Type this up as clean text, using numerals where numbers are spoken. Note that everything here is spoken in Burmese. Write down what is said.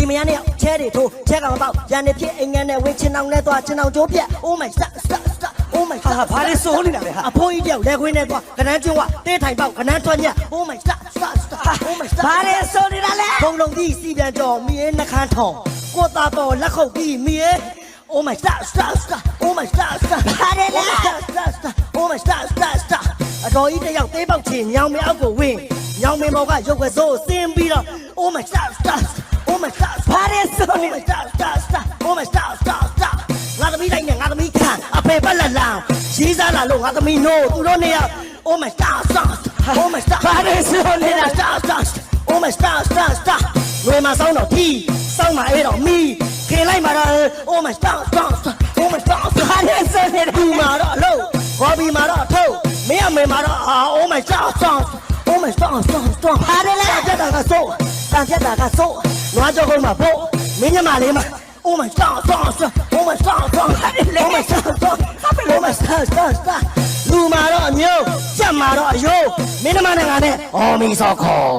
မရနဲ့ချဲတွေထိုးချဲကောင်ပေါက်ရန်နေဖြစ်အိမ်ငန်းနဲ့ဝင်းချင်အောင်နဲ့သွားချင်အောင်ကြိုးပြက် Oh my stop Oh my ဟာဘာလဲစိုးနေတာလဲဟာ အဖိုးကြီးတယောက်လက်ခွေးနဲ့သွားကနန်းကျွန်းဝတေးထိုင်ပေါက်ကနန်းထွက်ညက် Oh my stop Oh my stop ဘာလဲစိုးနေတာလဲ ဘုံလုံးကြီးစီပြန်ကြော်မီးနှခမ်းထောင်ကိုသားပေါ်လက်ခုပ်ပြီးမီး Oh my stop Oh my stop ဘာလဲလဲ Oh my stop အတော်ကြီးတယောက်သေးပေါက်ချင်ညောင်မအောက်ကိုဝင်ညောင်မမောကရုပ်ကစိုးစင်းပြီးတော့ Oh my stop Oh my stop ဘာလဲစိုးနေ Oh my stop Oh my stop ငါသမီးတိုင်းနဲ့ငါသမီးခံအဖေပတ်လက်လောင်ရေးစားလာလို့ငါသမီးနိုးသူတို့နေရ Oh my stop Oh my stop ဘာလဲစိုးနေတာ Oh my stop ဝေးမှာစောင်းတော့ဖြီးစောင်းမှာအေးတော့မီးခင်လိုက်မှာတော့ Oh my stop Oh my stop ဘာလဲစိုးနေတာ ဒီမှာတော့အလို့ဘော်ဘီမှာတော့အထုတ်မင်းအမေမှာတော့Oh my stop Oh my stop ဘာလဲလဲ ပြတ်တာကစိုးတန်ပြတ်တာကစိုးနွားကြောကုန်းမှာဖို့မင်းညမလေးမှာ Oh my stop Oh my stop Oh my stop လူမှာတော့အမျိုးကြက်မှာတော့အယိုးမင်းနမနဲ့ငါနဲ့အော်မီစောခေါ်